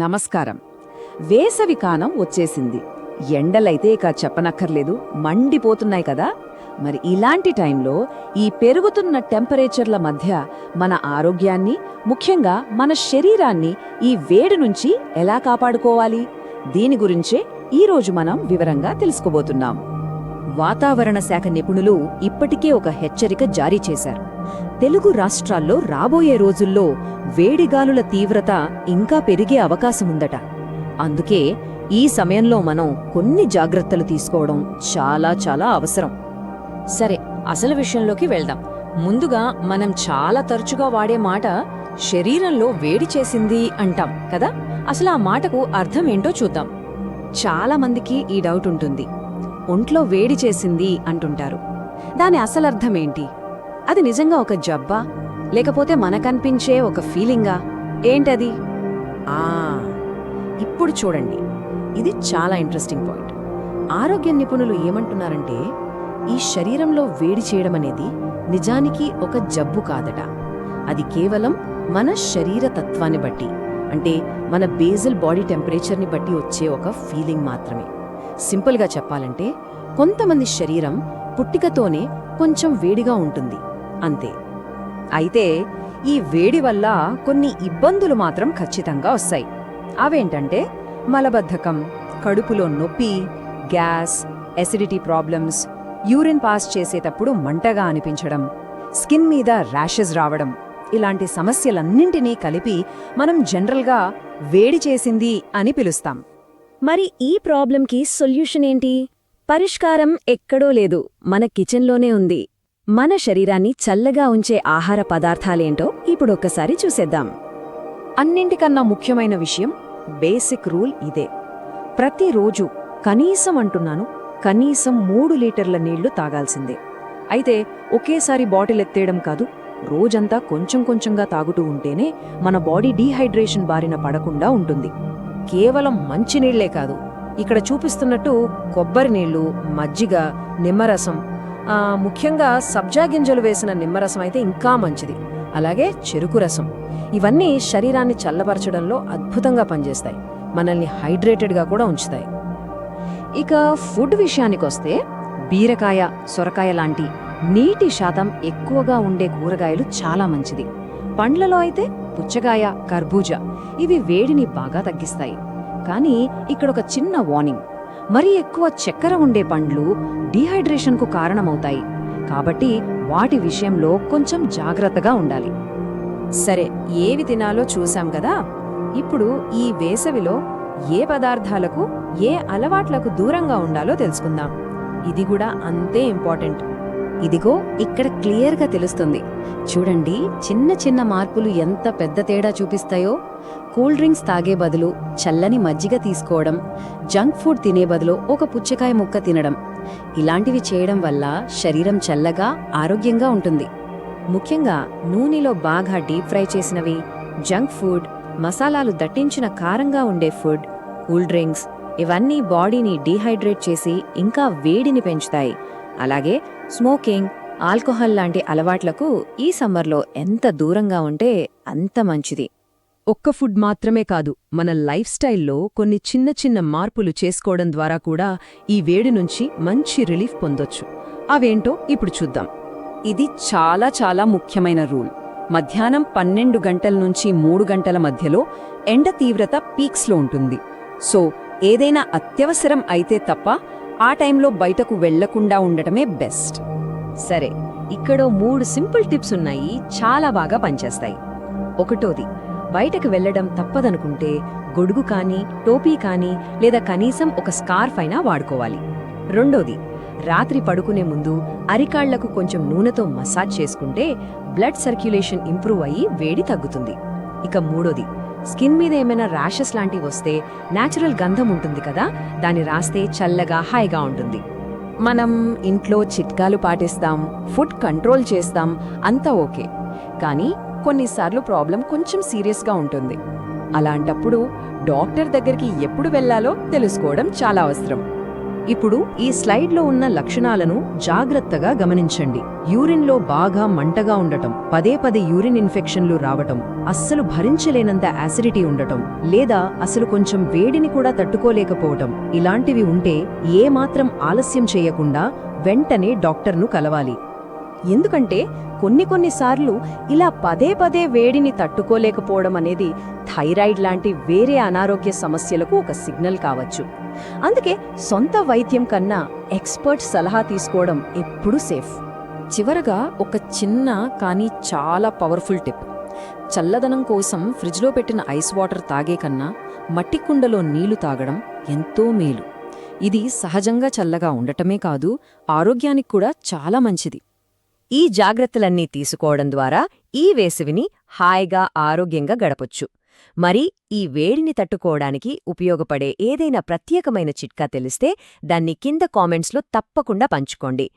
నమస్కారం. వేసవికాలం వచ్చేసింది. ఎండలైతే ఇక చెప్పనక్కర్లేదు, మండిపోతున్నాయి కదా. మరి ఇలాంటి టైంలో ఈ పెరుగుతున్న టెంపరేచర్ల మధ్య మన ఆరోగ్యాన్ని, ముఖ్యంగా మన శరీరాన్ని ఈ వేడి నుంచి ఎలా కాపాడుకోవాలి, దీని గురించే ఈరోజు మనం వివరంగా తెలుసుకోబోతున్నాం. వాతావరణ శాఖ నిపుణులు ఇప్పటికే ఒక హెచ్చరిక జారీ చేశారు. తెలుగు రాష్ట్రాల్లో రాబోయే రోజుల్లో వేడిగాలుల తీవ్రత ఇంకా పెరిగే అవకాశముందట. అందుకే ఈ సమయంలో మనం కొన్ని జాగ్రత్తలు తీసుకోవడం చాలా చాలా అవసరం. సరే, అసలు విషయంలోకి వెళ్దాం. ముందుగా మనం చాలా తరచుగా వాడే మాట శరీరంలో వేడి చేసింది అంటాం కదా. అసలు ఆ మాటకు అర్థం ఏంటో చూద్దాం. చాలా మందికి ఈ డౌట్ ఉంటుంది. ఒంట్లో వేడి చేసింది అంటుంటారు. దాని అసలర్థమేంటి? అది నిజంగా ఒక జబ్బా, లేకపోతే మనకనిపించే ఒక ఫీలింగా? ఏంటది? ఇప్పుడు చూడండి, ఇది చాలా ఇంట్రెస్టింగ్ పాయింట్. ఆరోగ్య నిపుణులు ఏమంటున్నారంటే, ఈ శరీరంలో వేడి చేయడం అనేది నిజానికి ఒక జబ్బు కాదట. అది కేవలం మన శరీర తత్వాన్ని బట్టి, అంటే మన బేజల్ బాడీ టెంపరేచర్ని బట్టి వచ్చే ఒక ఫీలింగ్ మాత్రమే. సింపుల్గా చెప్పాలంటే, కొంతమంది శరీరం పుట్టికతోనే కొంచెం వేడిగా ఉంటుంది, అంతే. అయితే ఈ వేడి వల్ల కొన్ని ఇబ్బందులు మాత్రం ఖచ్చితంగా వస్తాయి. అవేంటంటే మలబద్ధకం, కడుపులో నొప్పి, gas, acidity problems, urine pass చేసేటప్పుడు మంటగా అనిపించడం, స్కిన్ మీద ర్యాషెస్ రావడం, ఇలాంటి సమస్యలన్నింటినీ కలిపి మనం జనరల్గా వేడి చేసింది అని పిలుస్తాం. మరి ఈ ప్రాబ్లంకి సొల్యూషన్ ఏంటి? పరిష్కారం ఎక్కడో లేదు, మన కిచెన్లోనే ఉంది. మన శరీరాన్ని చల్లగా ఉంచే ఆహార పదార్థాలేంటో ఇప్పుడొక్కసారి చూసేద్దాం. అన్నింటికన్నా ముఖ్యమైన విషయం, బేసిక్ రూల్ ఇదే. ప్రతిరోజు కనీసం 3 లీటర్ల నీళ్లు తాగాల్సిందే. అయితే ఒకేసారి బాటిల్ ఎత్తేయడం కాదు, రోజంతా కొంచెం కొంచెంగా తాగుతూ ఉంటేనే మన బాడీ డీహైడ్రేషన్ బారిన పడకుండా ఉంటుంది. కేవలం మంచినీళ్లే కాదు, ఇక్కడ చూపిస్తున్నట్టు కొబ్బరి నీళ్లు, మజ్జిగ, నిమ్మరసం, ముఖ్యంగా సబ్జా గింజలు వేసిన నిమ్మరసం అయితే ఇంకా మంచిది. అలాగే చెరుకు రసం, ఇవన్నీ శరీరాన్ని చల్లబరచడంలో అద్భుతంగా పనిచేస్తాయి, మనల్ని హైడ్రేటెడ్గా కూడా ఉంచుతాయి. ఇక ఫుడ్ విషయానికొస్తే, బీరకాయ, సొరకాయ లాంటి నీటి శాతం ఎక్కువగా ఉండే కూరగాయలు చాలా మంచిది. పండ్లలో అయితే పుచ్చకాయ, కర్బూజా, ఇవి వేడిని బాగా తగ్గిస్తాయి. కానీ ఇక్కడొక చిన్న వార్నింగ్, మరీ ఎక్కువ చక్కెర ఉండే పండ్లు డీహైడ్రేషన్కు కారణమవుతాయి. కాబట్టి వాటి విషయంలో కొంచెం జాగ్రత్తగా ఉండాలి. సరే, ఏవి తినాలో చూశాం కదా. ఇప్పుడు ఈ వేసవిలో ఏ పదార్థాలకు, ఏ అలవాట్లకు దూరంగా ఉండాలో తెలుసుకుందాం. ఇది కూడా అంతే ఇంపార్టెంట్. ఇదిగో ఇక్కడ క్లియర్గా తెలుస్తుంది. చూడండి, చిన్న చిన్న మార్పులు ఎంత పెద్ద తేడా చూపిస్తాయో. కూల్ డ్రింక్స్ తాగే బదులు చల్లని మజ్జిగ తీసుకోవడం, జంక్ ఫుడ్ తినే బదులు ఒక పుచ్చకాయ ముక్క తినడం, ఇలాంటివి చేయడం వల్ల శరీరం చల్లగా, ఆరోగ్యంగా ఉంటుంది. ముఖ్యంగా నూనెలో బాగా డీప్ ఫ్రై చేసినవి, జంక్ ఫుడ్, మసాలాలు దట్టించిన కారంగా ఉండే ఫుడ్, కూల్ డ్రింక్స్, ఇవన్నీ బాడీని డీహైడ్రేట్ చేసి ఇంకా వేడిని పెంచుతాయి. అలాగే స్మోకింగ్, ఆల్కహాల్ లాంటి అలవాట్లకు ఈ సమ్మర్లో ఎంత దూరంగా ఉంటే అంత మంచిది. ఒక్క ఫుడ్ మాత్రమే కాదు, మన లైఫ్ స్టైల్లో కొన్ని చిన్న చిన్న మార్పులు చేసుకోవడం ద్వారా కూడా ఈ వేడి నుంచి మంచి రిలీఫ్ పొందొచ్చు. అవేంటో ఇప్పుడు చూద్దాం. ఇది చాలా చాలా ముఖ్యమైన రూల్. మధ్యాహ్నం 12 గంటల నుంచి 3 గంటల మధ్యలో ఎండ తీవ్రత పీక్స్లో ఉంటుంది. సో ఏదైనా అత్యవసరం అయితే తప్ప ఆ టైంలో బయటకు వెళ్లకుండా ఉండటమే బెస్ట్. సరే, ఇక్కడో 3 సింపుల్ టిప్స్ ఉన్నాయి, చాలా బాగా పనిచేస్తాయి. ఒకటోది, బయటకు వెళ్లడం తప్పదనుకుంటే గొడుగు కానీ, టోపీ కానీ, లేదా కనీసం ఒక స్కార్ఫ్ అయినా వాడుకోవాలి. రెండోది, రాత్రి పడుకునే ముందు అరికాళ్లకు కొంచెం నూనెతో మసాజ్ చేసుకుంటే బ్లడ్ సర్క్యులేషన్ ఇంప్రూవ్ అయ్యి వేడి తగ్గుతుంది. ఇక మూడోది, స్కిన్ మీద ఏమైనా ర్యాషెస్ లాంటివి వస్తే నేచురల్ గంధం ఉంటుంది కదా, దాన్ని రాస్తే చల్లగా, హాయిగా ఉంటుంది. మనం ఇంట్లో చిట్కాలు పాటిస్తాం, ఫుడ్ కంట్రోల్ చేస్తాం, అంతా ఓకే. కానీ కొన్నిసార్లు ప్రాబ్లం కొంచెం సీరియస్గా ఉంటుంది. అలాంటప్పుడు డాక్టర్ దగ్గరికి ఎప్పుడు వెళ్లాలో తెలుసుకోవడం చాలా అవసరం. ఇప్పుడు ఈ స్లైడ్లో ఉన్న లక్షణాలను జాగ్రత్తగా గమనించండి. యూరిన్లో బాగా మంటగా ఉండటం, పదే పదే యూరిన్ ఇన్ఫెక్షన్లు రావటం, అస్సలు భరించలేనంత యాసిడిటీ ఉండటం, లేదా అసలు కొంచెం వేడిని కూడా తట్టుకోలేకపోవటం, ఇలాంటివి ఉంటే ఏమాత్రం ఆలస్యం చేయకుండా వెంటనే డాక్టర్ను కలవాలి. ఎందుకంటే కొన్నిసార్లు ఇలా పదే పదే వేడిని తట్టుకోలేకపోవడం అనేది థైరాయిడ్ లాంటి వేరే అనారోగ్య సమస్యలకు ఒక సిగ్నల్ కావచ్చు. అందుకే సొంత వైద్యం కన్నా ఎక్స్పర్ట్ సలహా తీసుకోవడం ఎప్పుడూ సేఫ్. చివరగా ఒక చిన్న కానీ చాలా పవర్ఫుల్ టిప్. చల్లదనం కోసం ఫ్రిడ్జ్లో పెట్టిన ఐస్ వాటర్ తాగే కన్నా మట్టి కుండలో నీళ్లు తాగడం ఎంతో మేలు. ఇది సహజంగా చల్లగా ఉండటమే కాదు, ఆరోగ్యానికి కూడా చాలా మంచిది. ఈ జాగ్రత్తలన్నీ తీసుకోవడం ద్వారా ఈ వేసవిని హాయిగా ఆరోగ్యంగా గడపొచ్చు. మరి ఈ వేడిని తట్టుకోవడానికి ఉపయోగపడే ఏదైనా ప్రత్యేకమైన చిట్కా తెలిస్తే దాన్ని కింద కామెంట్స్లో తప్పకుండా పంచుకోండి.